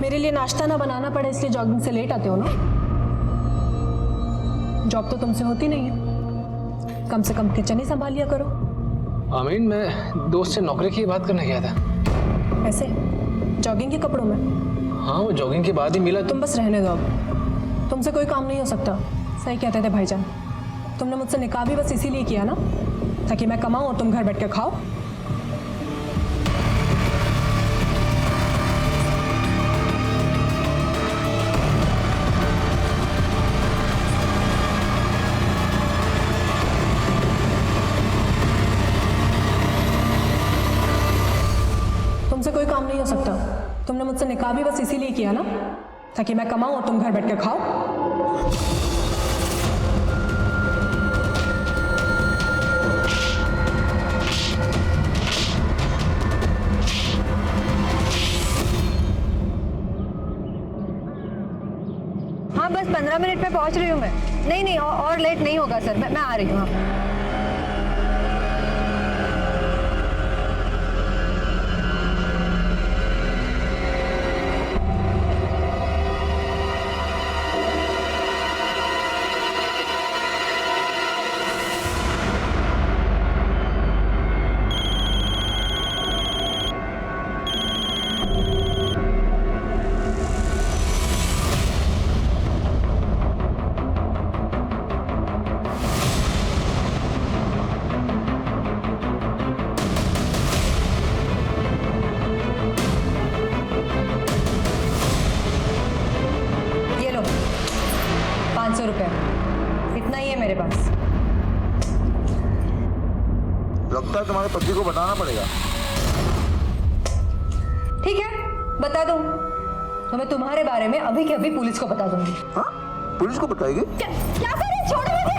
मेरे लिए नाश्ता ना बनाना पड़े इसलिए जॉगिंग से लेट आते हो ना। जॉब तो तुमसे होती नहीं है, कम से कम किचन ही संभाल लिया करो। आमीन, मैं दोस्त से नौकरी की बात करने गया था। ऐसे जॉगिंग के कपड़ों में? हाँ, वो जॉगिंग के बाद ही मिला। तुम बस रहने दो, अब तुमसे कोई काम नहीं हो सकता। सही कहते थे भाईजान, तुमने मुझसे निकाह भी बस इसीलिए किया ना, ताकि मैं कमाऊं और तुम घर बैठ के खाओ। तुमसे कोई काम नहीं हो सकता। तुमने मुझसे निकाह भी बस इसीलिए किया ना, ताकि मैं कमाऊं और तुम घर बैठ के खाओ। हाँ बस 15 मिनट में पहुंच रही हूँ मैं। नहीं और लेट नहीं होगा सर, मैं आ रही हूँ। हाँ ये लो 500 रुपये, इतना ही है मेरे पास। लगता है तुम्हारे पति को बताना पड़ेगा। ठीक है, बता दूँ तो मैं तुम्हारे बारे में अभी के अभी पुलिस को बता दूंगी। हाँ, पुलिस को बताएगी? क्या करे, छोड़ो मुझे।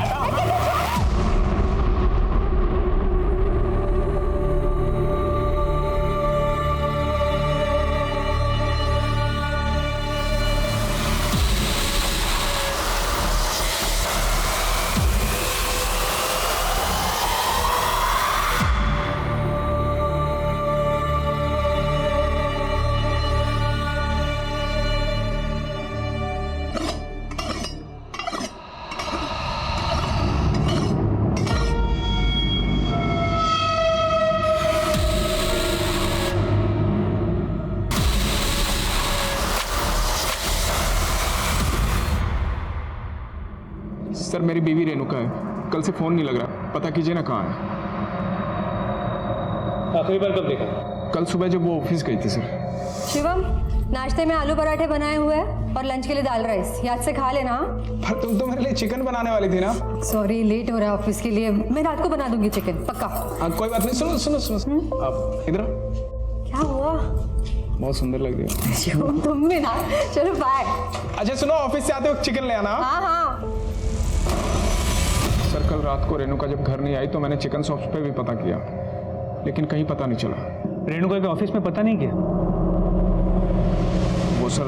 सर, मेरी बीवी रेणुका है, कल से फोन नहीं लग रहा, पता कीजिए ना कहाँ है। आखिरी बार कब देखा? कल सुबह जब वो ऑफिस गई थी सर। शिवम, नाश्ते में आलू पराठे बनाए हुए हैं और लंच के लिए दाल राइस, याद से खा लेना। पर तुम तो मेरे लिए चिकन बनाने वाली थी ना। सॉरी, लेट हो रहा है ऑफिस के लिए, मैं रात को बना दूंगी चिकन, पक्का। कोई बात नहीं, सुनो सुनो सुनो, आप इधर आओ। क्या हुआ? बहुत सुंदर लग रही है। शिवम तुम भी ना, चलो बाय। अच्छा सुनो, ऑफिस से आते वक्त चिकन ले आना। हाँ। सर, कल रात को रेणुका जब घर नहीं आई तो मैंने चिकन शॉप्स पे भी पता किया, लेकिन कहीं पता नहीं चला। रेणुका के ऑफिस में पता नहीं किया? वो सर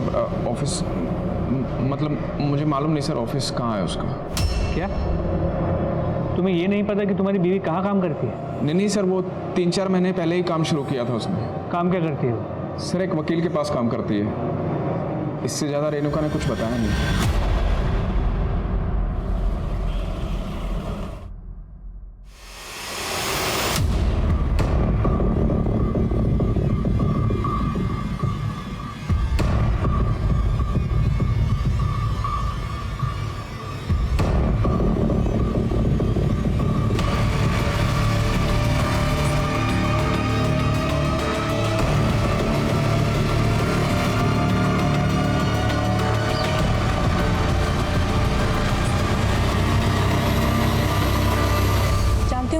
ऑफिस, मतलब मुझे मालूम नहीं सर ऑफिस कहाँ है उसका। क्या तुम्हें ये नहीं पता कि तुम्हारी बीवी कहाँ काम करती है? नहीं सर, वो 3-4 महीने पहले ही काम शुरू किया था उसने। काम क्या करती है वो? सर, एक वकील के पास काम करती है, इससे ज़्यादा रेणुका ने कुछ बताया नहीं।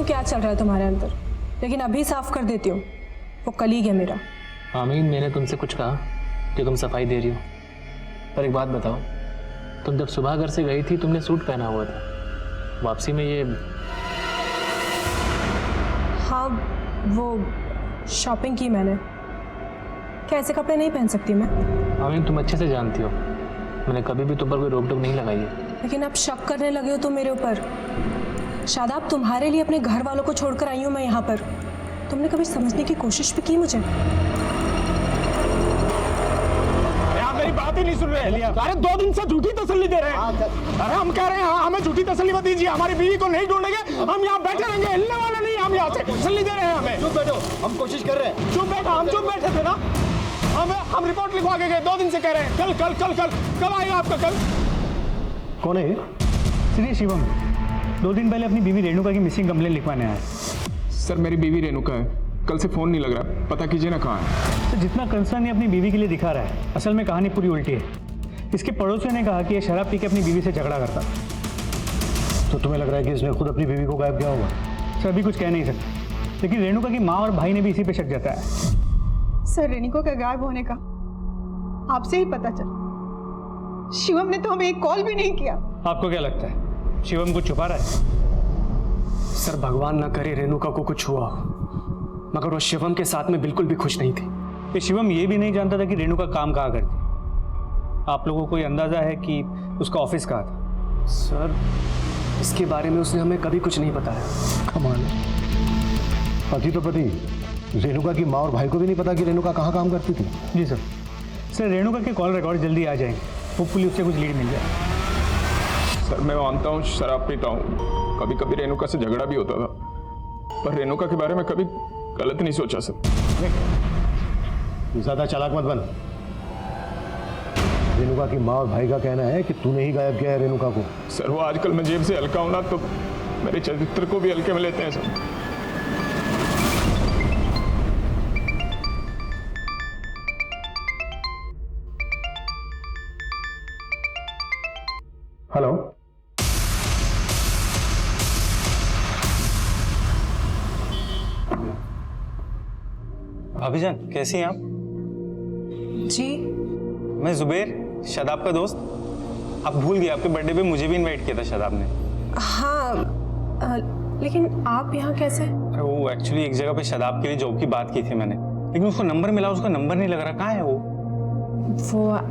क्या चल रहा है तुम्हारे अंदर, लेकिन अभी साफ कर देती हूँ, वो कलीग है मेरा। आमीन, मैंने तुमसे कुछ कहा कि तुम सफाई दे रही हो? पर एक बात बताओ, तुम जब सुबह घर से गई थी तुमने सूट पहना हुआ था, वापसी में ये? हाँ, वो शॉपिंग की मैंने। क्या ऐसे कपड़े नहीं पहन सकती मैं? आमीन, तुम अच्छे से जानती हो मैंने कभी भी तुम पर कोई रोक टोक नहीं लगाई है। लेकिन आप शक करने लगे हो तुम मेरे ऊपर। शादाब, तुम्हारे लिए अपने घर वालों को छोड़कर आई हूँ मैं यहाँ पर। तुमने कभी समझने की कोशिश भी की मुझे? बात ही नहीं सुन रहे। अरे 2 दिन से झूठी तसल्ली दे रहे हैं। अरे हम कह रहे हैं हाँ, हमें झूठी तसल्ली मत दीजिए, हमारी बीवी को नहीं ढूंढेंगे, हम यहाँ बैठे रहेंगे, हिलने वाले नहीं, हम यहाँ से तसल्ली दे रहे हैं हमें। चुप बैठो, हम कोशिश कर रहे हैं। चुप बैठो, हम चुप बैठे थे ना, हम रिपोर्ट लिखवा के गए, 2 दिन से कह रहे हैं कल आएगा आपका कल। कौन है? श्री शिवम 2 दिन पहले अपनी बीवी रेणुका की मिसिंग कंप्लेंट लिखवाने आया। सर मेरी बीवी रेणुका है, कल से फोन नहीं लग रहा, पता कीजिए ना कहाँ है। तो जितना कंसर्न ये अपनी बीवी के लिए दिखा रहा है, असल में कहानी पूरी उल्टी है। इसके पड़ोसियों ने कहा कि ये शराब पी के अपनी बीवी से झगड़ा करता। तो तुम्हें लग रहा है कि इसने खुद अपनी बीवी को गायब किया होगा? सर अभी कुछ कह नहीं सकते, लेकिन रेणुका की माँ और भाई ने भी इसी पे शक जताया है। सर रेणुका का गायब होने का आपसे ही पता चला, शिवम ने तो हमें एक कॉल भी नहीं किया। आपको क्या लगता है शिवम कुछ छुपा रहा है? सर भगवान ना करे रेणुका को कुछ हुआ, मगर वो शिवम के साथ में बिल्कुल भी खुश नहीं थी। ये शिवम ये भी नहीं जानता था कि रेणुका काम कहाँ करती। आप लोगों को कोई अंदाजा है कि उसका ऑफिस कहाँ था? सर इसके बारे में उसने हमें कभी कुछ नहीं बताया। कमाल, पति तो पति, रेणुका की माँ और भाई को भी नहीं पता कि रेणुका कहाँ काम करती थी। जी सर। सर रेणुका के कॉल रिकॉर्ड जल्दी आ जाएंगे, होपफुली उससे कुछ लीड मिल जाए। सर मैं मानता हूँ शराब पीता हूँ, कभी कभी रेणुका से झगड़ा भी होता था, पर रेणुका के बारे में कभी गलत नहीं सोचा सर। ज्यादा चालाक मत बन। रेणुका की माँ और भाई का कहना है कि तूने ही गायब किया है रेणुका को। सर वो आजकल मैं जेब से हल्का हूं ना, तो मेरे चरित्र को भी हल्के में लेते हैं सर। हेलो, भाभी जान कैसी हैं आप? जी मैं जुबेर, शादाब का दोस्त। आप भूल गए, आपके बर्थडे पे मुझे भी इनवाइट किया था शादाब ने। हाँ, लेकिन आप यहाँ कैसे? अरे वो एक्चुअली एक जगह पे शादाब के लिए जॉब की बात की थी मैंने, लेकिन उसको नंबर मिला, उसका नंबर नहीं लग रहा। कहाँ है वो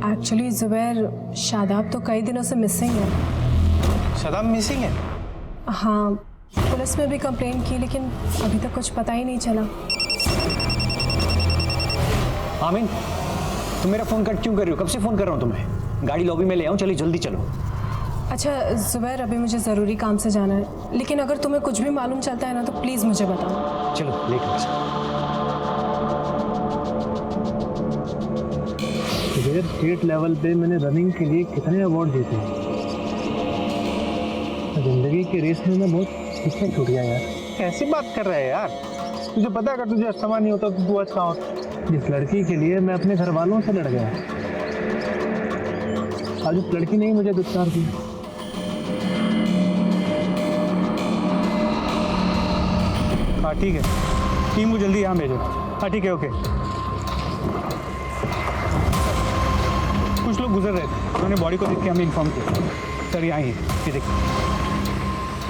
एक्चुअली जुबैर, शादाब तो कई दिनों से मिसिंग है। शादाब मिसिंग है? हाँ, पुलिस में भी कंप्लेन की, लेकिन अभी तक कुछ पता ही नहीं चला। आमीन, तुम मेरा फोन कट क्यों कर रही हो? कब से फोन कर रहा हूँ तुम्हें। गाड़ी लॉबी में ले आऊँ, चलिए जल्दी चलो। अच्छा जुबैर, अभी मुझे ज़रूरी काम से जाना है, लेकिन अगर तुम्हें कुछ भी मालूम चलता है ना तो प्लीज़ मुझे बताओ। चलो लेकर स्टेट लेवल पे मैंने रनिंग के लिए कितने अवार्ड जीते हैं। जिंदगी के रेस में मैं बहुत पीछे छूट गया यार। कैसी बात कर रहा है यार? तुझे पता है अगर तुझे अस्थमा नहीं होता तो तू आज कहाँ होता? जिस लड़की के लिए मैं अपने घर वालों से लड़ गया, आज उस लड़की ने ही मुझे दुत्कार दिया। हाँ ठीक है, टीम को जल्दी यहाँ भेजो। हाँ ठीक है, ओके। कुछ लोग गुजर रहे थे, उन्होंने बॉडी को देख के हमें इन्फॉर्म किया। सर यहाँ ही ये देखिए,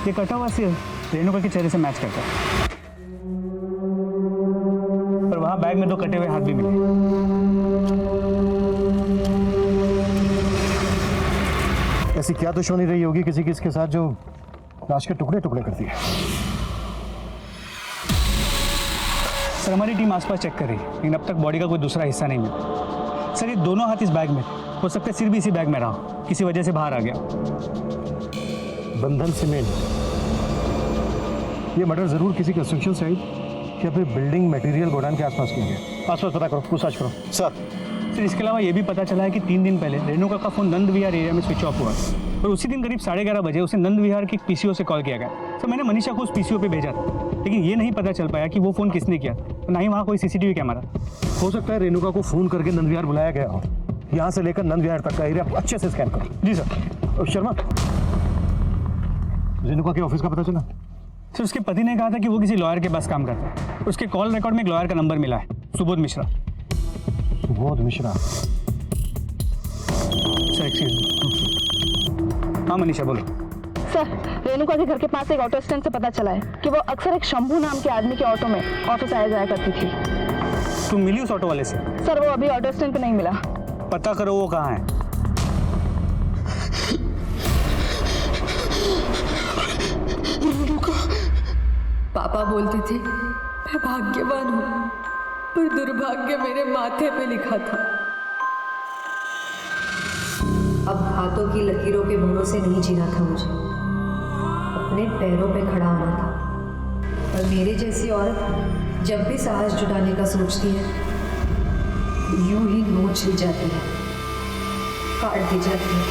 ये कटा हुआ से रेणुका के चेहरे से मैच करता है, और वहाँ बैग में 2 कटे हुए हाथ भी मिले। ऐसी क्या दुश्मनी रही होगी किसी किसी के साथ जो लाश के टुकड़े टुकड़े करती है। सर हमारी टीम आसपास चेक कर रही है, लेकिन अब तक बॉडी का कोई दूसरा हिस्सा नहीं मिला। सर ये दोनों हाथ इस बैग में, हो सकता है सिर भी इसी बैग में रहा, किसी वजह से बाहर आ गया। बंधन सीमेंट, ये मर्डर जरूर किसी कंस्ट्रक्शन साइट या फिर बिल्डिंग मटेरियल गोडाउन के आसपास किया गया। आसपास पता करो, पूछताछ करो। सर इसके अलावा ये भी पता चला है कि 3 दिन पहले रेणुका का फोन नंद विहार एरिया में स्विच ऑफ हुआ, और उसी दिन करीब 11:30 बजे उसे नंद विहार के पीसीओ से कॉल किया गया। सर मैंने मनीषा को उस पीसीओ पे भेजा था, लेकिन ये नहीं पता चल पाया कि वो फ़ोन किसने किया, ना ही वहाँ कोई सीसीटीवी कैमरा। हो सकता है रेणुका को फोन करके नंद विहार बुलाया गया हो। यहाँ से लेकर नंद विहार तक का एरिया अच्छे से स्कैन करो। जी सर। शर्मा, रेणुका के ऑफिस का पता चला? सर उसके पति ने कहा था कि वो किसी लॉयर के पास काम करता है। उसके कॉल रिकॉर्ड में एक लॉयर का नंबर मिला है, Subodh Mishra. Subodh Mishra? Sir excuse me. हाँ मनीषा बोलो। सर रेणुका के घर के पास एक ऑटो स्टैंड से पता चला है कि वो अक्सर एक शंभू नाम के आदमी के ऑटो में ऑफिस आया जाया करती थी। तुम मिली उस ऑटो वाले से? सर वो अभी ऑटो स्टैंड पे नहीं मिला। पता करो वो कहाँ है। पापा बोलते थे मैं भाग्यवान हूँ, पर दुर्भाग्य मेरे माथे पे लिखा था। अब हाथों की लकीरों के भरोसे नहीं जीना था मुझे, अपने पैरों पे खड़ा होना था। और मेरे जैसी औरत जब भी साहस जुटाने का सोचती है, यूं ही नोच ली जाती है, काट दी जाती है।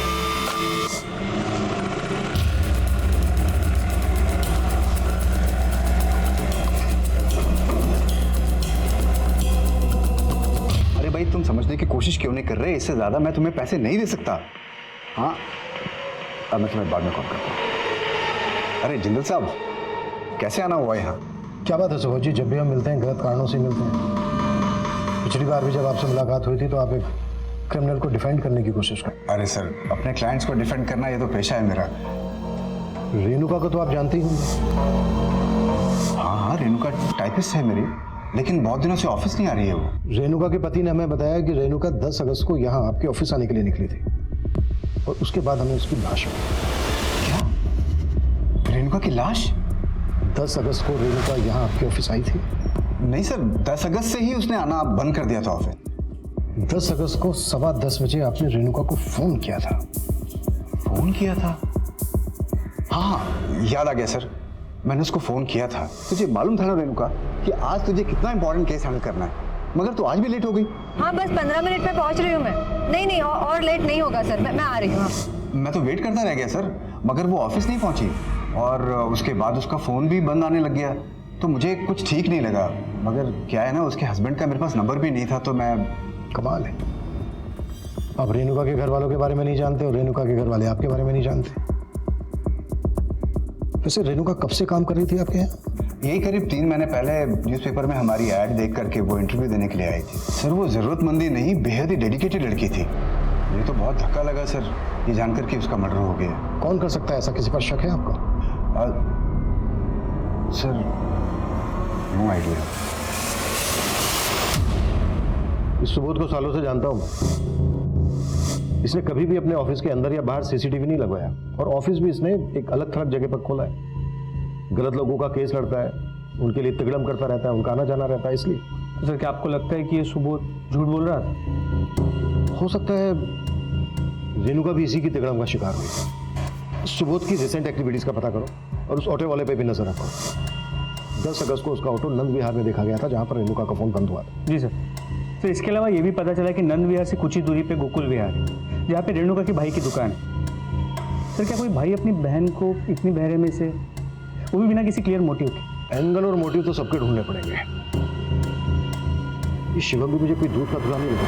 अरे भाई, तुम समझने की कोशिश क्यों नहीं कर रहे? इससे ज़्यादा मैं तुम्हें पैसे नहीं दे सकता। हाँ, अब मैं तुम्हें बाद में कॉल करता हूँ। अरे जिंदल साहब, कैसे आना हुआ यहाँ? क्या बात है सुबोध जी, जब भी हम मिलते हैं गलत कारणों से मिलते हैं। पिछली बार भी जब आपसे मुलाकात हुई थी तो आप एक क्रिमिनल को डिफेंड करने की कोशिश कर। अरे सर, अपने क्लाइंट्स को डिफेंड करना ये तो पेशा है मेरा। रेणुका को तो आप जानते ही होंगे। हाँ, रेणुका टाइपिस्ट है मेरी, लेकिन बहुत दिनों से ऑफिस नहीं आ रही है वो। रेणुका के पति ने हमें बताया कि रेणुका 10 अगस्त को यहाँ आपके ऑफिस आने के लिए निकली थी और उसके बाद हमें उसकी लाश मिली। क्या? रेणुका की लाश? 10 अगस्त को रेणुका यहाँ आपके ऑफिस आई थी? नहीं सर, 10 अगस्त से ही उसने आना बंद कर दिया था ऑफिस। 10 अगस्त को 10:15 बजे आपने रेणुका को फोन किया था। फोन किया था? हाँ, याद आ गया सर, मैंने उसको फोन किया था। तुझे मालूम था ना रेणुका कि आज तुझे कितना इंपॉर्टेंट केस हैंडल करना है, मगर तू आज भी लेट हो गई। हाँ, बस 15 मिनट में पहुंच रही हूँ मैं। नहीं और लेट नहीं होगा सर, मैं आ रही हूँ। मैं तो वेट करता रह गया सर, मगर वो ऑफिस नहीं पहुंची और उसके बाद उसका फ़ोन भी बंद आने लग गया, तो मुझे कुछ ठीक नहीं लगा। मगर क्या है ना, उसके हस्बैंड का मेरे पास नंबर भी नहीं था, तो मैं... कमाल है, आप रेणुका के घर वालों के बारे में नहीं जानते और रेणुका के घर वाले आपके बारे में नहीं जानते। वैसे रेणुका कब से काम कर रही थी आपके यहाँ? यही करीब 3 महीने पहले न्यूज़पेपर में हमारी ऐड देख करके वो इंटरव्यू देने के लिए आई थी। सर, वो ज़रूरतमंदी नहीं, बेहद ही डेडिकेटेड लड़की थी। मुझे तो बहुत धक्का लगा सर, ये जानकर कि उसका मर्डर हो गया। कौन कर सकता है ऐसा? किसी पर शक है आपको? Sir, no idea. इस सुबोध को सालों से जानता हूँ मैं। इसने कभी भी अपने ऑफिस के अंदर या बाहर सीसीटीवी नहीं लगवाया और ऑफिस भी इसने एक अलग थलग जगह पर खोला है। गलत लोगों का केस लड़ता है, उनके लिए तिगड़म करता रहता है, उनका आना जाना रहता है। इसलिए तो सर, क्या आपको लगता है कि ये सुबोध झूठ बोल रहा था? हो सकता है रेणुका भी इसी की तिगड़म का शिकार हुई। सुबोध की रिसेंट एक्टिविटीज का पता करो और उस ऑटो वाले पे भी नजर रखो। 10 अगस्त को उसका ऑटो नंद विहार में देखा गया था, जहां पर रेणुका का फोन बंद हुआ था। जी सर। तो इसके अलावा ये भी पता चला कि नंद विहार से कुछ ही दूरी पे गोकुल विहार है, जहाँ पे रेणुका के भाई की दुकान है। सर, क्या कोई भाई अपनी बहन को इतनी बहरे में से, वो भी बिना किसी क्लियर मोटिव के? एंगल और मोटिव तो सबके ढूंढने पड़ेंगे। ये शिवम भी मुझे कोई दूध का धुला नहीं लगा।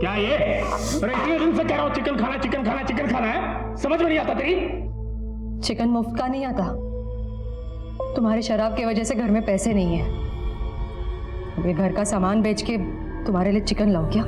क्या ये? अरे इतने दिन से कह रहा हूँ चिकन खाना है, समझ में नहीं आता तेरी? चिकन मुफ्त का नहीं आता। तुम्हारे शराब की वजह से घर में पैसे नहीं है। अब ये घर का सामान बेच के तुम्हारे लिए चिकन लाऊं क्या?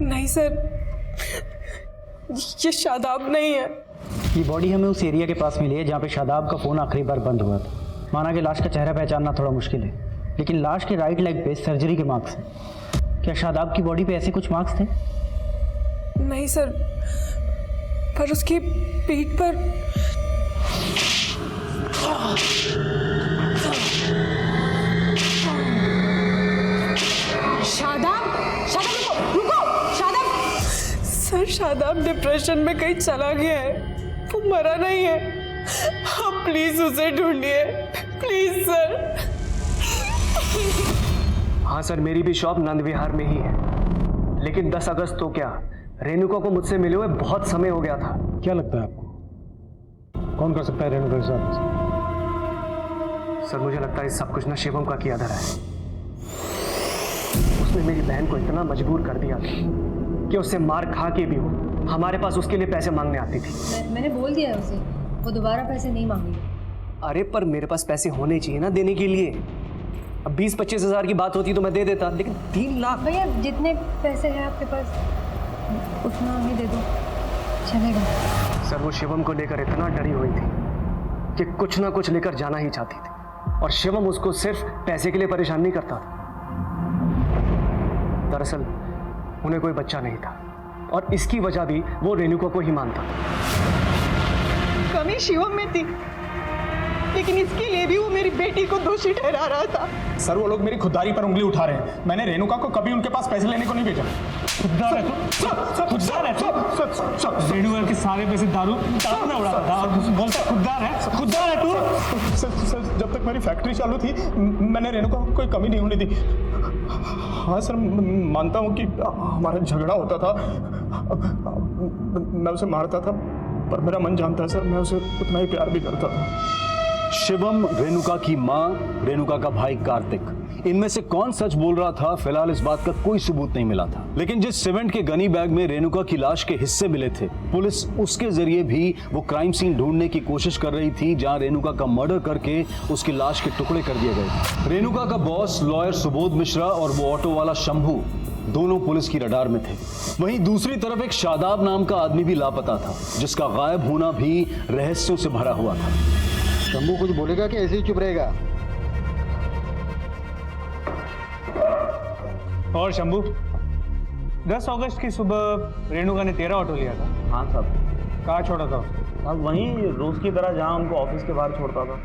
नहीं सर, ये शादाब नहीं है। ये बॉडी हमें उस एरिया के पास मिली है जहाँ पे शादाब का फ़ोन आखिरी बार बंद हुआ था। माना कि लाश का चेहरा पहचानना थोड़ा मुश्किल है, लेकिन लाश के राइट लेग पे सर्जरी के मार्क्स हैं। क्या शादाब की बॉडी पे ऐसे कुछ मार्क्स थे? नहीं सर, पर उसकी पीठ पर सर, शादाब डिप्रेशन में कहीं चला गया है, वो मरा नहीं है। आप प्लीज उसे ढूंढिए, प्लीज सर। हाँ सर, मेरी भी शॉप नंद विहार में ही है, लेकिन 10 अगस्त तो क्या, रेणुका को मुझसे मिले हुए बहुत समय हो गया था। क्या लगता है आपको, कौन कर सकता है रेणुका के साथ? सर, मुझे लगता है सब कुछ ना शिवम का किया धरा है। उसने मेरी बहन को इतना मजबूर कर दिया कि उससे मार खा के भी वो हमारे पास उसके लिए पैसे मांगने आती थी। मैंने बोल दिया है उसे, वो दोबारा पैसे नहीं मांगेगी। अरे पर मेरे पास पैसे होने चाहिए ना देने के लिए। अब 20-25 हज़ार की बात होती तो मैं दे देता, लेकिन 3 लाख। भैया, जितने पैसे हैं आपके पास उतना ही दे दो, चलेगा। सर, वो शिवम को लेकर इतना डरी हुई थी कि कुछ ना कुछ लेकर जाना ही चाहती थी और शिवम उसको सिर्फ पैसे के लिए परेशान नहीं करता था। दरअसल उन्हें कोई बच्चा नहीं था और इसकी वजह भी वो रेणुका को ही मानता था। कमी शिवम में थी, लेकिन इसके लिए भी वो मेरी बेटी को दोषी ठहरा रहा था। सर वो लोग मेरी खुददारी पर उंगली उठा रहे हैं। मैंने रेणुका को कभी उनके पास पैसे लेने को नहीं भेजा। खुददार है तू, खुददार है तू। रेणुका के सारे पैसे दारू में उड़ा था और बोलता खुददार है तू। सर जब तक मेरी फैक्ट्री चालू थी मैंने रेणुका को कोई कमी नहीं होने दी। हाँ सर मानता हूँ कि हमारा झगड़ा होता था, मैं उसे मारता था, पर मेरा मन जानता है सर मैं उसे उतना ही प्यार भी करता था। शिवम, रेणुका की मां, रेणुका का भाई कार्तिक, इनमें से कौन सच बोल रहा था फिलहाल इस बात का कोई सबूत नहीं मिला था। लेकिन जिस सीमेंट के गनी बैग में रेणुका की लाश के हिस्से मिले थे, पुलिस उसके जरिए भी वो क्राइम सीन ढूंढने की कोशिश कर रही थी जहां रेणुका का मर्डर करके उसकी लाश के टुकड़े कर दिए गए। रेणुका का बॉस लॉयर सुबोध मिश्रा और वो ऑटो वाला शंभू दोनों पुलिस की रडार में थे। वहीं दूसरी तरफ एक शादाब नाम का आदमी भी लापता था, जिसका गायब होना भी रहस्यों से भरा हुआ था। शंभू कुछ बोलेगा कि ऐसे ही चुप रहेगा? और शंभू, 10 अगस्त की सुबह रेणुका ने तेरा ऑटो लिया था? हाँ साहब। कहाँ छोड़ा था? साहब वहीं रोज की तरह जहाँ हमको ऑफिस के बाहर छोड़ता था।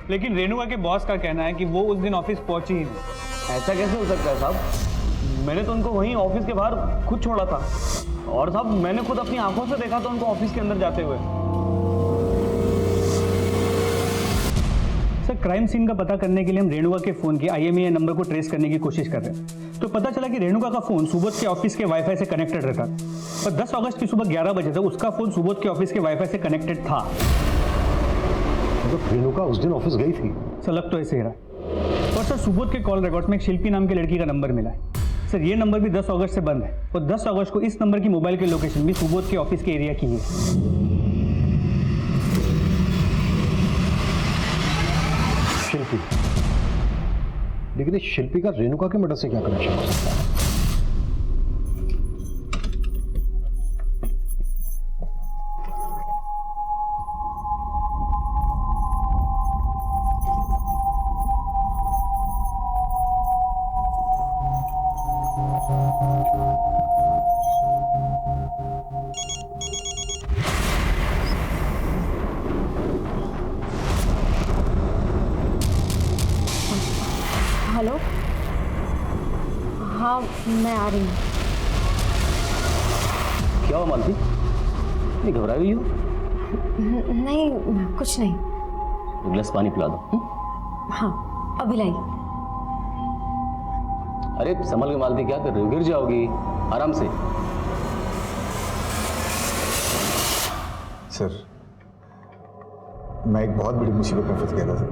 लेकिन रेणुका के बॉस का कहना है कि वो उस दिन ऑफिस पहुंची ही नहीं। ऐसा कैसे हो सकता है साहब? मैंने तो उनको वहीं ऑफिस के बाहर खुद छोड़ा था और साहब मैंने खुद अपनी आंखों से देखा था उनको ऑफिस के अंदर जाते हुए। सर क्राइम सीन का पता करने के लिए हम रेणुका के फोन के IMEI नंबर को ट्रेस करने की कोशिश कर रहे हैं। तो पता चला कि रेणुका का फोन सुबोध के ऑफिस के वाईफाई से कनेक्टेड रहता और 10 अगस्त की सुबह 11 बजे तक उसका फोन सुबोध के ऑफिस के वाईफाई से कनेक्टेड था। तो रेणुका उस दिन ऑफिस गई थी? सर लग तो ऐसे ही रहा। और सर सुबोध के कॉल रिकॉर्ड में एक शिल्पी नाम की लड़की का नंबर मिला है। सर ये नंबर भी 10 अगस्त से बंद है और 10 अगस्त को इस नंबर की मोबाइल की लोकेशन भी सुबोध के ऑफिस के एरिया की है। शिल्पी, लेकिन इस शिल्पी का रेणुका के मर्डर से क्या कनेक्शन हो सकता है? हेलो, हाँ मैं आ रही हूँ। क्या हुआ मालती, नहीं घबराई हुई हो? नहीं कुछ नहीं। एक गिलास पानी पिला दो। हाँ अभी लाई। अरे संभल के मालती, क्या कर रही हो? गिर जाओगी, आराम से। सर मैं एक बहुत बड़ी मुसीबत में फंस गया था सर,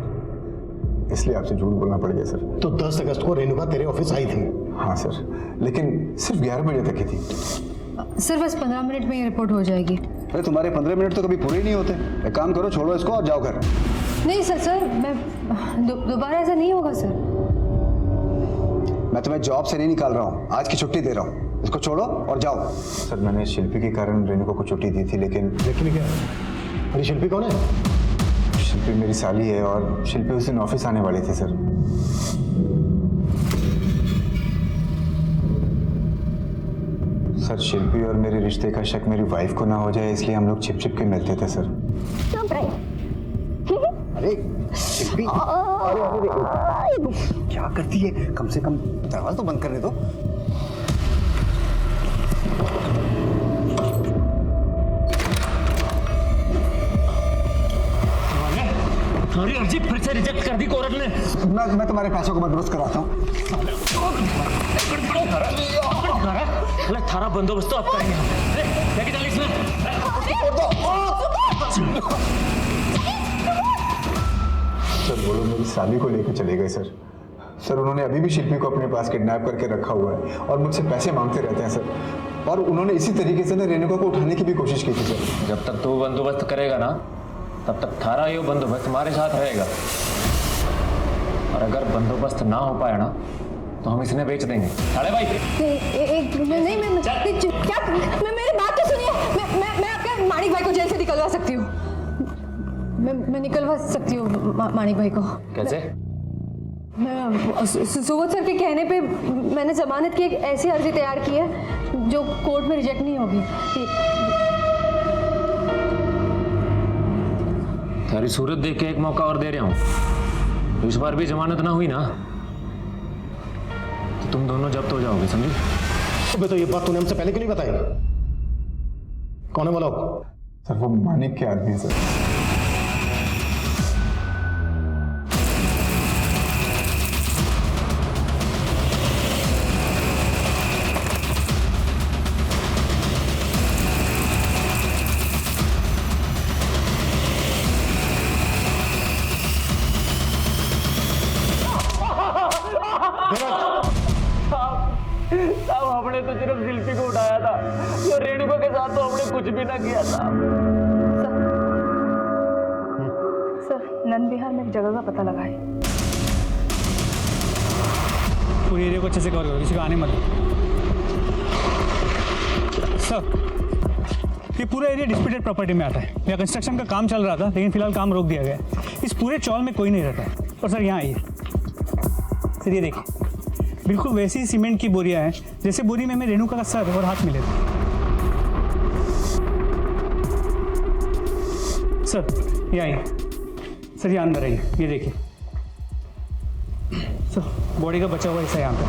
इसलिए आपसे झूठ बोलना पड़ गया सर। तो 10 अगस्त को रेणुका तेरे ऑफिस आई थी? हाँ सर, लेकिन सिर्फ 11 बजे तक ही थी। सर बस 15 मिनट में ये रिपोर्ट हो जाएगी। अरे तुम्हारे 15 मिनट तो कभी पूरे ही नहीं होते। एक काम करो, छोड़ो इसको और जाओ घर। नहीं सर मैं दोबारा ऐसा नहीं होगा सर। मैं तुम्हें जॉब से नहीं निकाल रहा हूँ, आज की छुट्टी दे रहा हूँ। इसको छोड़ो और जाओ। सर मैंने शिल्पी के कारण रेणुका को छुट्टी दी थी, लेकिन क्या? अरे शिल्पी कौन है? शिल्पी मेरी साली है और शिल्पी उस दिन ऑफिस आने वाली थी सर। सर शिल्पी और मेरे रिश्ते का शक मेरी वाइफ को ना हो जाए, इसलिए हम लोग छिप छिप के मिलते थे सर। अरे शिल्पी, अरे क्या करती है? कम से कम दरवाजा तो बंद करने दो। तुम्हारी अर्जी फिर से रिजेक्ट कर दी कोर्ट ने। मैं तुम्हारे पैसों को बंदोबस्त कराता हूँ। थारा बंदोबस्त तो आप करेंगे हम। लेके चल इसमें। सर वो लोग मेरी साली को लेकर चले गए सर। सर उन्होंने अभी भी शिल्पी को अपने पास किडनैप करके रखा हुआ है और मुझसे पैसे मांगते रहते हैं सर। और उन्होंने इसी तरीके से ना रेणुका को उठाने की भी कोशिश की थी सर। जब तक तू बंदोबस्त करेगा ना, तब तक थारा ये बंदोबस्त हमारे साथ रहेगा। और अगर बंदोबस्त ना हो पाया ना, तो हम इसने बेच देंगे। अरे भाई नहीं मैं क्या, मेरी बात तो सुनिए। मैं आपके माणिक भाई को जेल से निकलवा सकती हूँ। मैं निकलवा सकती हूँ मानिक भाई को। कैसे? मैं सुबोध सर के कहने पे मैंने जमानत की एक ऐसी अर्जी तैयार की है जो कोर्ट में रिजेक्ट नहीं होगी। सारी सूरत देख के एक मौका और दे रहा हूँ, तो इस बार भी जमानत ना हुई ना तो तुम दोनों जब्त हो जाओगे, समझे? अबे तो ये बात तूने हमसे पहले क्यों नहीं बताई? कौन है वो लोग? सर वो मानिक के आदमी है सर। हमने तो सिर्फ शिल्पी को उठाया था, तो रेणुका के साथ तो हमने कुछ भी ना किया था। सर नंद विहार में एक जगह का पता लगा है। पूरे एरिया को अच्छे से कवर करो, किसी को आने मत दो। सर ये पूरा एरिया डिस्प्यूटेड प्रॉपर्टी में आता है। यहाँ कंस्ट्रक्शन का काम चल रहा था, लेकिन फिलहाल काम रोक दिया गया है। इस पूरे चौल में कोई नहीं रहता है। और सर यहाँ आइए सर, ये देखिए बिल्कुल वैसी ही सीमेंट की बोरियां हैं जैसे बोरी में हमें रेणुका का सर और हाथ मिले थे। सर ये आइए सर, ये अंदर आइए, ये देखिए सर बॉडी का बचा हुआ हिस्सा यहाँ पे।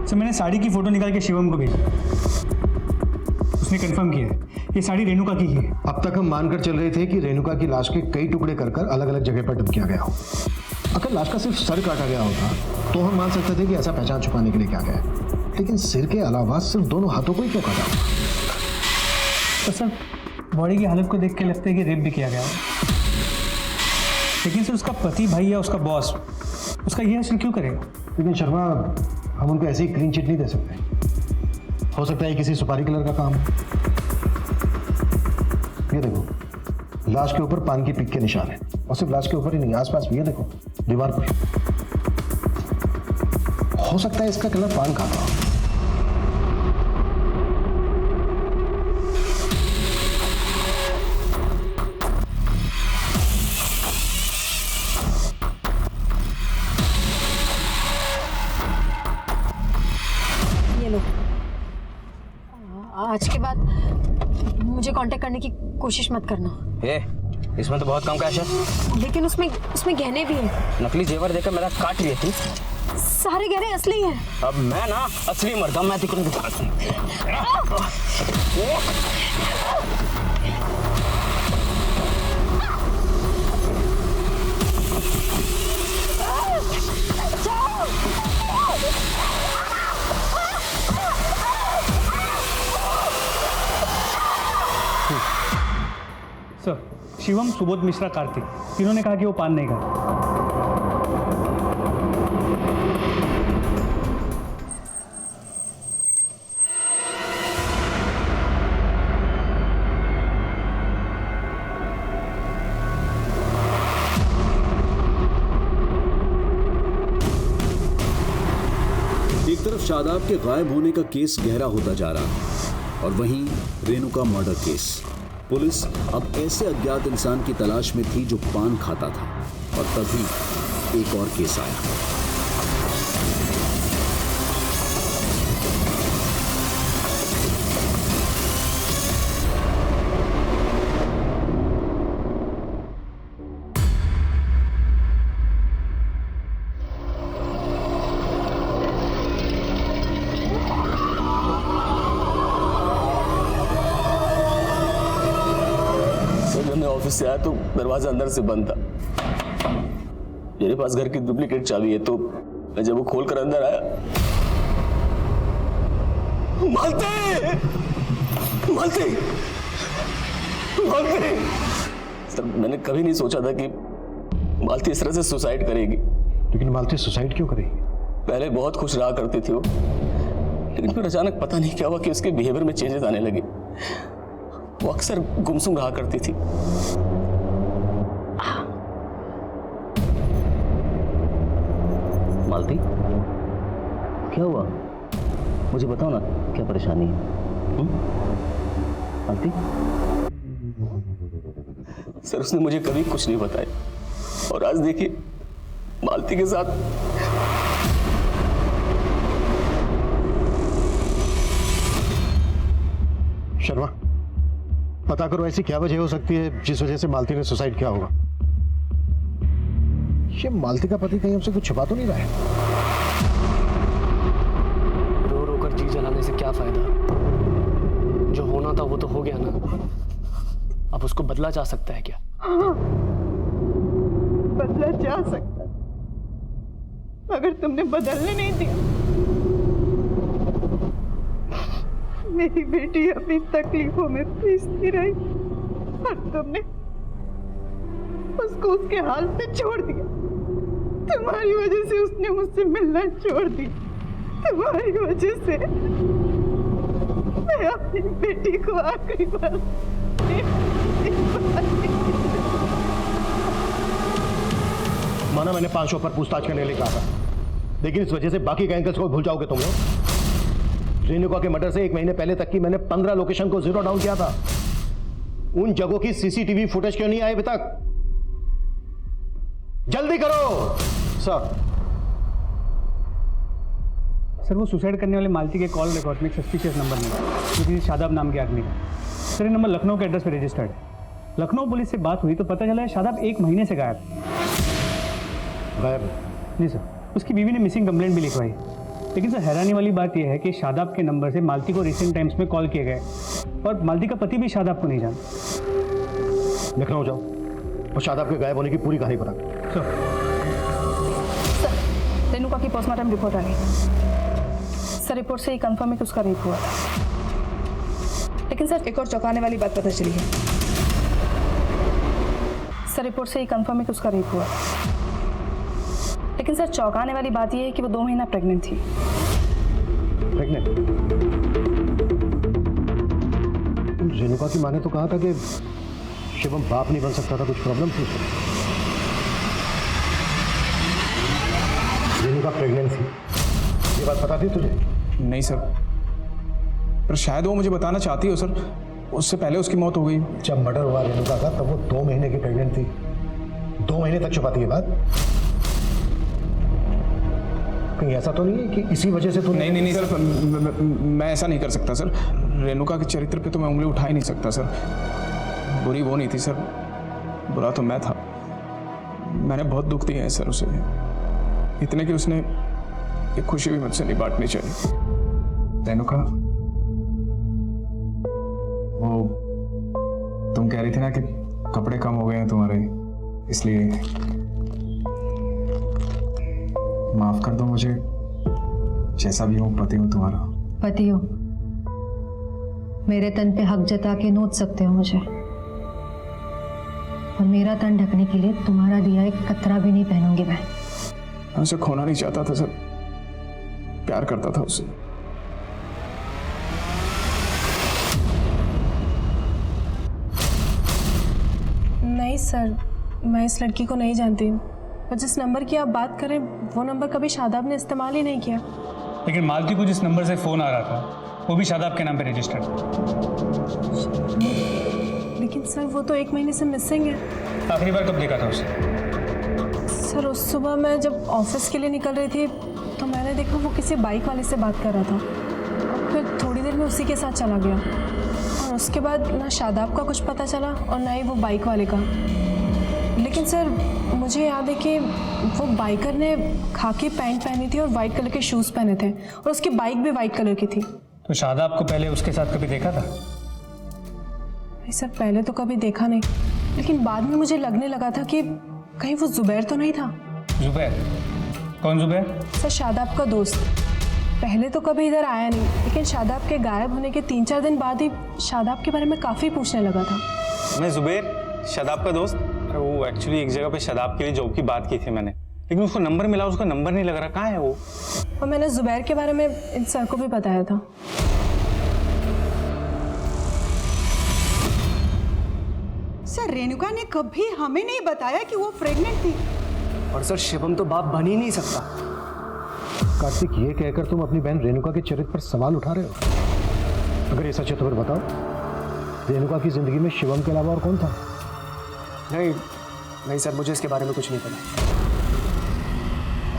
सर मैंने साड़ी की फोटो निकाल के शिवम को भेजी, उसने कंफर्म किया ये साड़ी रेणुका की है। अब तक हम मानकर चल रहे थे कि रेणुका की लाश के कई टुकड़े कर अलग अलग जगह पर डंप किया गया हो। अगर लाश का सिर्फ सर काटा गया होता तो हम मान सकते थे कि ऐसा पहचान छुपाने के लिए क्या गया, लेकिन सिर के अलावा सिर्फ दोनों हाथों को ही क्यों काटा? तो सर बॉडी की हालत को देख के लगता है कि रेप भी किया गया, लेकिन सर उसका पति भाई या उसका बॉस उसका ये हासिल क्यों करेगा? लेकिन शर्मा हम उनको ऐसे ही क्लीन चिट नहीं दे सकते। हो सकता है किसी सुपारी कलर का काम। ये देखो लाश के ऊपर पान की पिक के निशान है, और सिर्फ लाश के ऊपर ही नहीं, आसपास भी। ये देखो दीवार पर। हो सकता है इसका कलर पान खाता हो। ये लो, आज के बाद मुझे कांटेक्ट करने की कोशिश मत करना। इसमें तो बहुत कम कैश है। लेकिन उसमें गहने भी हैं। नकली जेवर देकर मेरा काट लिया थी। सारे गहने असली हैं। अब मैं ना असली मर्दा, मैं दिखूं सर शिवम, सुबोध मिश्रा, कार्तिक, तीनों ने कहा कि वो पान नहीं खाता। एक तरफ शादाब के गायब होने का केस गहरा होता जा रहा और वहीं रेणुका मर्डर केस। पुलिस अब ऐसे अज्ञात इंसान की तलाश में थी जो पान खाता था, और तभी एक और केस आया। ऑफिस से आया तो दरवाजा अंदर से बंद था। मेरे पास घर की डुप्लीकेट चाबी है, तो मैं जब वो खोलकर अंदर आया, मालती मालती मालती। सर मैंने कभी नहीं सोचा था कि मालती इस तरह से सुसाइड करेगी। लेकिन मालती सुसाइड क्यों करेगी? पहले बहुत खुश रहा करती थी वो, लेकिन फिर अचानक पता नहीं क्या हुआ कि उसके बिहेवियर में चेंजेस आने लगे। वो अक्सर गुमसुम रहा करती थी। मालती क्या हुआ, मुझे बताओ ना, क्या परेशानी है? मालती सर उसने मुझे कभी कुछ नहीं बताया, और आज देखिए मालती के साथ। शर्मा, पता करो ऐसी क्या वजह हो सकती है जिस वजह से मालती ने सुसाइड किया होगा। ये मालती का पति कहीं हमसे कुछ छुपा तो नहीं रहा है? रो रो कर जी जलाने से क्या फायदा? जो होना था वो तो हो गया ना, अब उसको बदला जा सकता है क्या? हाँ, बदला जा सकता, मगर तुमने बदलने नहीं दिया। मेरी बेटी अपनी तकलीफों में पीसती रही और तुमने उसको उसके हाल पे छोड़ दिया। तुम्हारी वजह से उसने मुझसे मिलना छोड़ दिया। तुम्हारी वजह से मैं अपनी बेटी को आखिरी बार माना मैंने 500 पर पूछताछ करने लिए कहा था, लेकिन इस वजह से बाकी के एंगल्स को भूल जाओगे तुम लोग। रेणुका के मर्डर से 1 महीने पहले तक की मैंने 15 लोकेशन को जीरो डाउन किया था। उन जगहों की सीसीटीवी फुटेज क्यों नहीं आए अभी तक? जल्दी करो सर वो सुसाइड करने वाले मालती के कॉल रिकॉर्ड में एक सस्पिशियस नंबर मिला, जो किसी शादाब नाम के आदमी का। सर ये नंबर लखनऊ के एड्रेस पे रजिस्टर्ड है। लखनऊ पुलिस से बात हुई तो पता चला है शादाब 1 महीने से गायब जी सर। उसकी बीवी ने मिसिंग कंप्लेंट भी लिखवाई, लेकिन सर हैरानी वाली बात यह है कि शादाब के नंबर से मालती को रिसेंट टाइम्स में कॉल किए गए, और मालती का पति भी शादाब को नहीं जानता। लखनऊ जाओ और शादाब के गायब होने की पूरी कहानी पता करो। सर रेणुका की पोस्टमार्टम रिपोर्ट आ गई। सर रिपोर्ट से ही कंफर्म है कि उसका रेप हुआ था, लेकिन सर एक और चौंकाने वाली बात पता चली है। सर रिपोर्ट से ही कंफर्म है कि उसका रेप हुआ था, लेकिन सर चौंकाने वाली बात यह है कि वो 2 महीना प्रेग्नेंट थी। प्रेग्नेंट? रेणुका की माँ ने तो कहा था कि शिवम बाप नहीं बन सकता था, कुछ प्रॉब्लम थी। रेणुका प्रेग्नेंट थी, ये बात पता थी तुझे? नहीं सर, पर शायद वो मुझे बताना चाहती हो सर। उससे पहले उसकी मौत हो गई। जब मर्डर हुआ रेणुका का तब वो 2 महीने की प्रेग्नेंट थी। 2 महीने तक छुपाती है बात? कहीं ऐसा तो नहीं है कि इसी वजह से तो? नहीं सर, मैं ऐसा नहीं कर सकता सर। रेणुका के चरित्र पे तो मैं उंगली उठा ही नहीं सकता सर। बुरी वो नहीं थी सर, बुरा तो मैं था। मैंने बहुत दुख दिया है सर उसे, इतने कि उसने एक खुशी भी मुझसे नहीं बांटनी चाहिए। रेणुका, वो तुम कह रही थी ना कि कपड़े कम हो गए हैं तुम्हारे, इसलिए माफ कर दो मुझे। जैसा भी हूँ पति हूँ तुम्हारा। पति हो, मेरे तन पे हक जता के नोच सकते हो मुझे, और मेरा तन ढकने के लिए तुम्हारा दिया एक कतरा भी नहीं पहनूंगी मैं। उसे खोना नहीं चाहता था सर, प्यार करता था उससे। नहीं सर, मैं इस लड़की को नहीं जानती हूँ, और जिस नंबर की आप बात करें वो नंबर कभी शादाब ने इस्तेमाल ही नहीं किया। लेकिन मालती को जिस नंबर से फ़ोन आ रहा था वो भी शादाब के नाम पे रजिस्टर्ड। लेकिन सर वो तो 1 महीने से मिसिंग है। आखिरी बार कब देखा था उसे? सर उस सुबह मैं जब ऑफिस के लिए निकल रही थी तो मैंने देखा वो किसी बाइक वाले से बात कर रहा था, फिर थोड़ी देर में उसी के साथ चला गया, और उसके बाद ना शादाब का कुछ पता चला और ना ही वो बाइक वाले का। लेकिन सर मुझे याद है कि वो बाइकर ने खाकी पैंट पहनी थी और वाइट कलर के शूज़ पहने थे, और उसकी बाइक भी वाइट कलर की थी। तो शादाब को पहले उसके साथ कभी देखा था? नहीं सर, पहले तो कभी देखा नहीं, लेकिन बाद में मुझे लगने लगा था कि कहीं वो जुबैर तो नहीं था। जुबैर? कौन जुबैर? सर शादाब का दोस्त। पहले तो कभी इधर आया नहीं, लेकिन शादाब के गायब होने के 3-4 दिन बाद ही शादाब के बारे में काफ़ी पूछने लगा था। मैं जुबैर, शादाब का दोस्त। वो एक्चुअली एक जगह पे शादाब के लिए जॉब की बात की थी मैंने, लेकिन उसको नंबर मिला, उसका नंबर नहीं लग रहा। कहाँ है वो? और मैंने जुबैर के बारे में इन सर को भी बताया था। सर रेणुका ने कभी हमें नहीं बताया कि वो प्रेग्नेंट थी। और सर शिवम तो बाप बन ही नहीं सकता। कार्तिक, ये कहकर तुम अपनी बहन रेणुका के चरित्र पर सवाल उठा रहे हो? अगर ये सच है तो फिर बताओ, रेणुका की जिंदगी में शिवम के अलावा और कौन था? नहीं सर, मुझे इसके बारे में कुछ नहीं पता।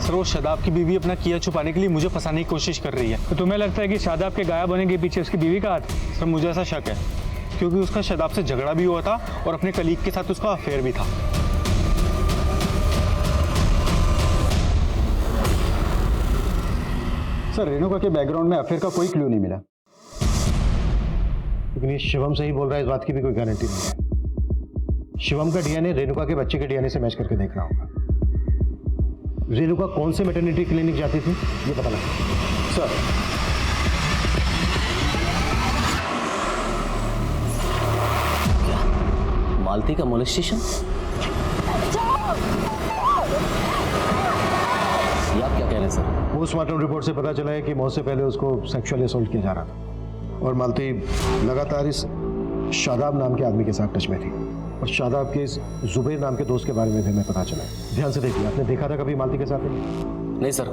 सर वो शादाब की बीवी अपना किया छुपाने के लिए मुझे फंसाने की कोशिश कर रही है। तो तुम्हें लगता है कि शादाब के गायब होने के पीछे उसकी बीवी का हाथ? सर मुझे ऐसा शक है, क्योंकि उसका शादाब से झगड़ा भी हुआ था और अपने कलीग के साथ उसका अफेयर भी था। सर रेणुका के बैकग्राउंड में अफेयर का कोई क्लू नहीं मिला। लेकिन ये शिवम से ही बोल रहा है, इस बात की भी कोई गारंटी नहीं है। शिवम का डीएनए रेणुका के बच्चे के डीएनए से मैच करके देखना होगा। रेणुका कौन से मैटरनिटी क्लिनिक जाती थी ये पता लगा। सर मालती का मोलेस्टेशन? ये आप क्या कह रहे हैं सर? पोस्टमार्टम रिपोर्ट से पता चला है कि मौत से पहले उसको सेक्सुअली असॉल्ट किया जा रहा था और मालती लगातार इस शादाब नाम के आदमी के साथ टच में थी। और शादाब के इस जुबैर नाम के दोस्त के बारे में भी हमें पता चला है। ध्यान से देखिए, आपने देखा था कभी मालती के साथ? नहीं सर,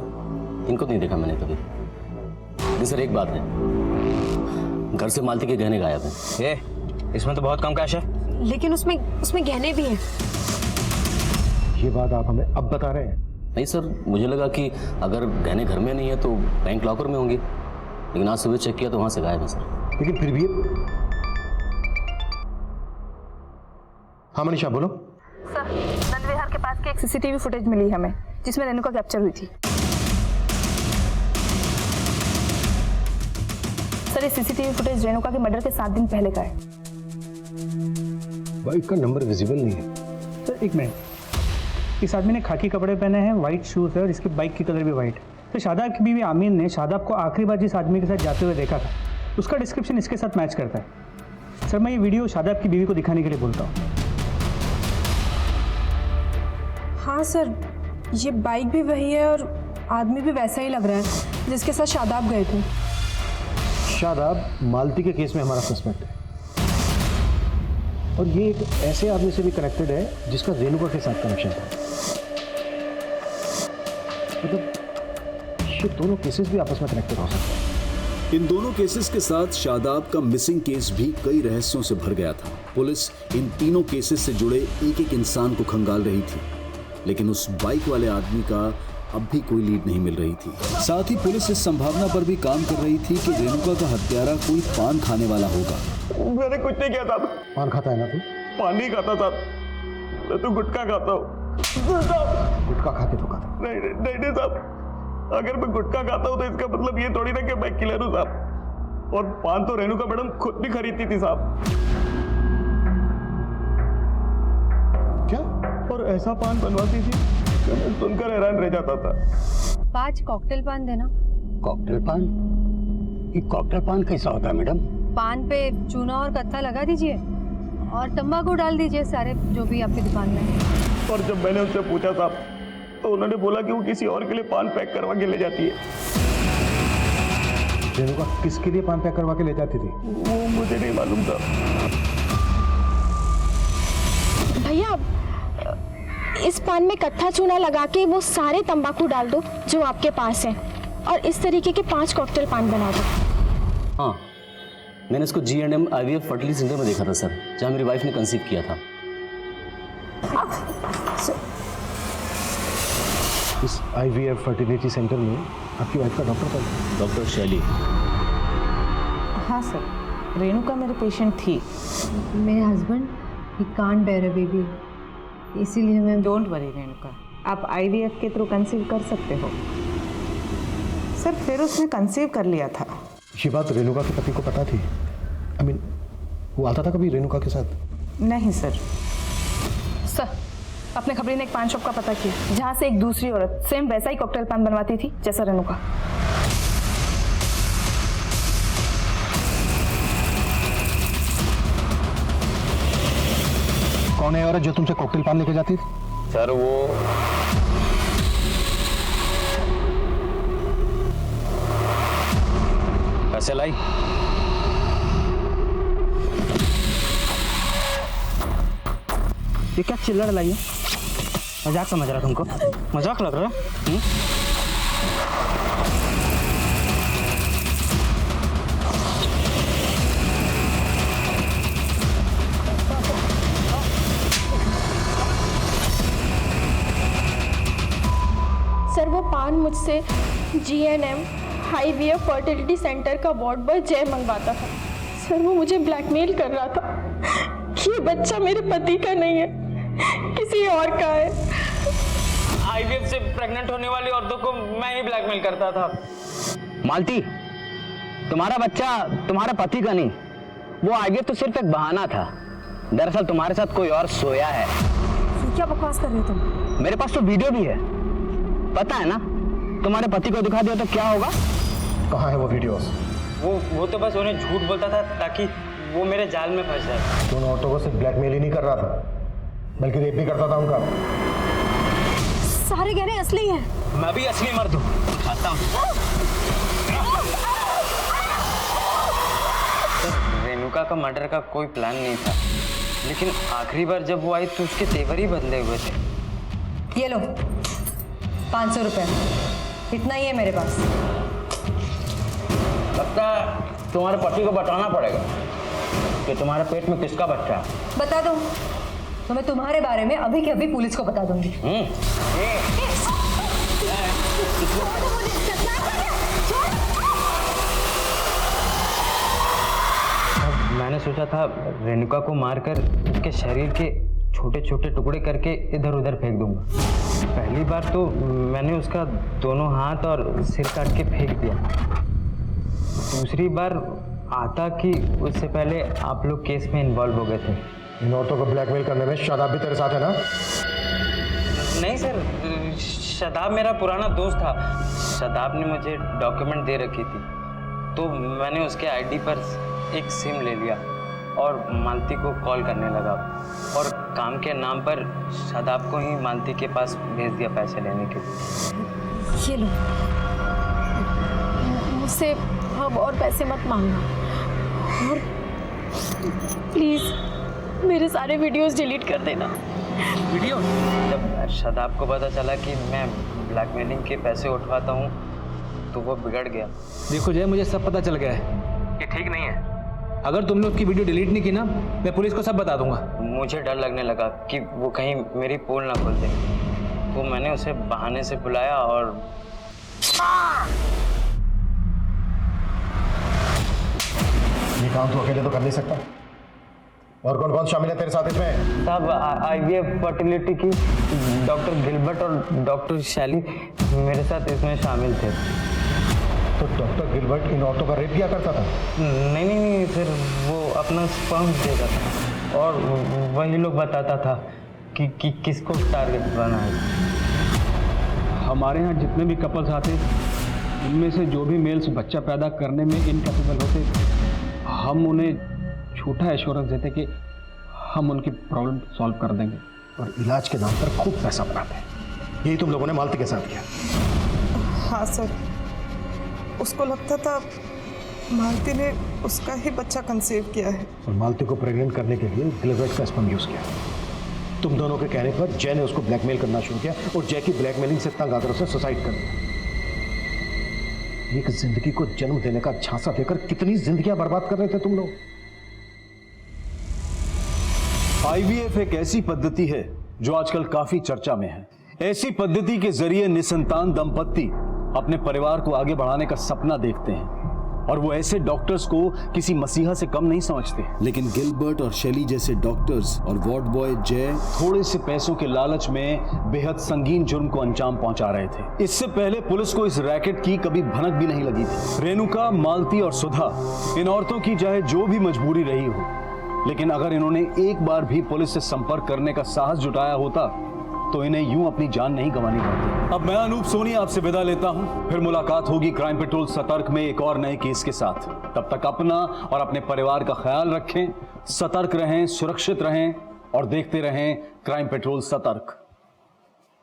इनको नहीं देखा मैंने कभी। लेकिन सर एक बात है, घर से मालती के गहने गायब हैं। ये इसमें तो बहुत कम कैश है। लेकिन उसमें गहने भी हैं। ये बात आप हमें अब बता रहे हैं? नहीं सर, मुझे लगा कि अगर गहने घर में नहीं है तो बैंक लॉकर में होंगे, लेकिन आज सुबह चेक किया तो वहां से गायब है सर। लेकिन फिर भी हाँ मनीषा बोलो। सर नंद विहार के पास की एक सीसीटीवी फुटेज मिली हमें जिसमें रेणुका कैप्चर हुई थी। सर ये सीसीटीवी फुटेज रेणुका के मर्डर के 7 दिन पहले का है। बाइक का नंबर विजिबल नहीं है। सर एक मिनट, इस आदमी ने खाकी कपड़े पहने हैं, व्हाइट शूज है और इसकी बाइक की कलर भी व्हाइट। तो शादाब की बीवी आमीन ने शादाब को आखिरी बार जिस आदमी के साथ जाते हुए देखा था उसका डिस्क्रिप्शन इसके साथ मैच करता है। सर मैं ये वीडियो शादाब की बीवी को दिखाने के लिए बोलता हूँ। हाँ सर, ये बाइक भी वही है और आदमी भी वैसा ही लग रहा है जिसके साथ शादाब गए थे। शादाब मालती के केस में हमारा सस्पेक्ट है और ये एक ऐसे आदमी से भी कनेक्टेड है जिसका रेणुका के साथ कनेक्शन था। मतलब ये दोनों केसेस भी आपस में कनेक्टेड हो सकते हैं। इन दोनों केसेस के साथ शादाब का मिसिंग केस भी कई रहस्यों से भर गया था। पुलिस इन तीनों केसेस से जुड़े एक एक इंसान को खंगाल रही थी, लेकिन उस बाइक वाले आदमी का अब भी कोई लीड नहीं मिल रही थी। साथ ही पुलिस इस संभावना पर भी काम कर रही थी कि रेणुका का हत्यारा कोई पान खाने वाला होगा। मैंने कुछ नहीं किया था। पान खाता है ना तू? पान नहीं खाता था, मैं तो गुटखा खाता हूँ। गुटखा खा के तो खाता? नहीं साहब, अगर मैं गुटखा खाता हूँ तो इसका मतलब ये थोड़ी ना कि मैं किलर हूँ साहब। और पान तो रेणुका मैडम खुद भी खरीदती थी साहब। क्या? और ऐसा पान बनवाती थी कि मैं सुनकर हैरान रह जाता था। 5 कॉकटेल पान देना। कॉकटेल पान? ये कॉकटेल पान कैसा होता है मैडम? पान पे चूना और कत्था लगा दीजिए और तंबाकू डाल दीजिए, सारे जो भी आपकी दुकान में है। और जब मैंने उनसे पूछा था तो उन्होंने बोला कि वो किसी और के लिए पान पैक करवा के ले जाती है। रेणुका किसके लिए पान पैक करवा के ले जाती थी? वो मुझे नहीं मालूम था। भैया इस पान में कत्था चूना लगा के वो सारे तंबाकू डाल दो जो आपके पास है और इस तरीके के 5 कॉकटेल पान बना दो। हाँ, मैंने इसको G&M IVF फर्टिलिटी सेंटर में देखा था सर, जहाँ मेरी वाइफ ने कंसीव किया था। इस IVF फर्टिलिटी सेंटर में आपकी वाइफ का डॉक्टर कौन है? डॉक्टर शैली। हाँ सर, रेणुका मेरे पेशेंट थी। मेरे हस्बैंड ही कांट बेयर अ बेबी, इसीलिए मैं। डोंट वरी रेणुका, आप IVF के थ्रू कंसीव कर सकते हो। सर फिर उसने कंसीव कर लिया था। ये बात रेणुका के पति को पता थी? I mean, वो आता था कभी रेणुका के साथ? नहीं सर। सर अपने खबरी ने एक पान शॉप का पता किया जहाँ से एक दूसरी औरत सेम वैसा ही कॉकटेल पान बनवाती थी जैसा रेणुका। कौन है औरत जो तुमसे कॉकटेल पान लेके जाती थी? सर वो पैसे लाई। ये क्या चिल्लड़ लाई है? मजाक समझ रहा तुमको? मजाक लग रहा है? पान मुझसे GNM IVF फर्टिलिटी सेंटर का वार्ड बॉय जय मंगवाता था। सर वो मुझे ब्लैकमेल कर रहा था कि ये बच्चा मेरे पति का नहीं है, किसी और का है। IVF से प्रेग्नेंट होने वाली औरतों को मैं ही ब्लैकमेल करता था। मालती, तुम्हारा बच्चा तुम्हारे पति का नहीं, वो IVF तो सिर्फ एक बहाना था। दरअसल तुम्हारे साथ कोई और सोया है। क्या बकवास कर रहे हो तुम? मेरे पास तो वीडियो भी है, पता है ना? तुम्हारे पति को दिखा दिया तो क्या होगा? कहाँ है वो वीडियोस? वो तो बस उन्हें झूठ बोलता था ताकि वो मेरे जाल में फंस जाए। तो उन औरतों को सिर्फ ब्लैकमेल ही नहीं कर रहा था, बल्कि रेप भी करता था उनका। सारे गहने असली हैं। मैं भी असली मर्द हूँ, खाता हूँ। रेणुका का मर्डर का कोई प्लान नहीं था, लेकिन आखिरी बार जब वो आई तो उसके तेवर ही बदले हुए थे। ये लो 500 रुपए, इतना ही है मेरे पास। लगता है तुम्हारे पति को बताना पड़ेगा कि तुम्हारे पेट में किसका बच्चा है। बता दो तो मैं तुम्हारे बारे में अभी के अभी पुलिस को बता दूंगी। मैंने सोचा था रेणुका को मारकर उसके शरीर के छोटे छोटे टुकड़े करके इधर उधर फेंक दूंगा। पहली बार तो मैंने उसका दोनों हाथ और सिर काट के फेंक दिया। दूसरी बार आता कि उससे पहले आप लोग केस में इन्वॉल्व हो गए थे। इन औरतों को ब्लैकमेल करने में शादाब भी तेरे साथ है ना? नहीं सर, शादाब मेरा पुराना दोस्त था। शादाब ने मुझे डॉक्यूमेंट दे रखी थी, तो मैंने उसके आईडी पर एक सिम ले लिया और मालती को कॉल करने लगा और काम के नाम पर शादाब को ही मालती के पास भेज दिया पैसे लेने के लिए। ये लो, मुझसे अब और पैसे मत मांगना और प्लीज मेरे सारे वीडियोस डिलीट कर देना। वीडियो? जब शादाब को पता चला कि मैं ब्लैकमेलिंग के पैसे उठवाता हूँ तो वो बिगड़ गया। देखो जय, मुझे सब पता चल गया है, ये ठीक नहीं है। अगर तुमने उसकी वीडियो डिलीट नहीं की ना, मैं पुलिस को सब बता दूंगा। मुझे डर लगने लगा कि वो कहीं मेरी पोल ना खोल दे, तो मैंने उसे बहाने से बुलाया और ये काम तो अकेले तो कर नहीं सकता। और कौन कौन शामिल है तेरे साथ इसमें? साहब IVF फर्टिलिटी की डॉक्टर गिलबर्ट और डॉक्टर शैली मेरे साथ इसमें शामिल थे। तो डॉक्टर गिलबर्ट इन औरतों का रेप किया करता था? नहीं सर, वो अपना स्पर्म देता था और वही लोग बताता था कि किसको टारगेट बनाना है। हमारे यहाँ जितने भी कपल्स आते, उनमें से जो भी मेल्स बच्चा पैदा करने में इनकैपेबल होते, हम उन्हें झूठा एश्योरेंस देते कि हम उनकी प्रॉब्लम सॉल्व कर देंगे। और इलाज के नाम पर खूब पैसा बनाते हैं। यही तुम लोगों ने मालती के साथ किया? हाँ सर, उसको लगता था मालती ने उसका ही बच्चा कंसीव किया है। और मालती को प्रेग्नेंट करने के लिए गिलबर्ट का स्पर्म यूज किया। तुम दोनों के कहने पर जय ने उसको ब्लैकमेल करना शुरू किया और जय की ब्लैकमेलिंग से तंग आकर उसे सुसाइड कर दिया। एक जिंदगी को जन्म देने का झांसा देकर कितनी जिंदगियां बर्बाद कर रहे थे तुम लोग। IVF एक ऐसी पद्धति है जो आजकल काफी चर्चा में है। ऐसी पद्धति के जरिए निसंतान दंपत्ति अपने परिवार को आगे बढ़ाने का सपना देखते हैं और वो ऐसे डॉक्टर्स को किसी मसीहा से कम नहीं समझते। लेकिन गिलबर्ट और शैली जैसे डॉक्टर्स और वार्ड बॉय जय थोड़े से पैसों के लालच में बेहद संगीन जुर्म को अंजाम पहुंचा रहे थे। इससे पहले पुलिस को इस रैकेट की कभी भनक भी नहीं लगी थी। रेणुका, मालती और सुधा, इन औरतों की चाहे जो भी मजबूरी रही हो, लेकिन अगर इन्होंने एक बार भी पुलिस से संपर्क करने का साहस जुटाया होता तो इन्हें यूं अपनी जान नहीं गंवानी पड़ती। अब मैं अनूप सोनी आपसे विदा लेता हूं, फिर मुलाकात होगी क्राइम पेट्रोल सतर्क में एक और नए केस के साथ। तब तक अपना और अपने परिवार का ख्याल रखें, सतर्क रहें, सुरक्षित रहें और देखते रहें क्राइम पेट्रोल सतर्क।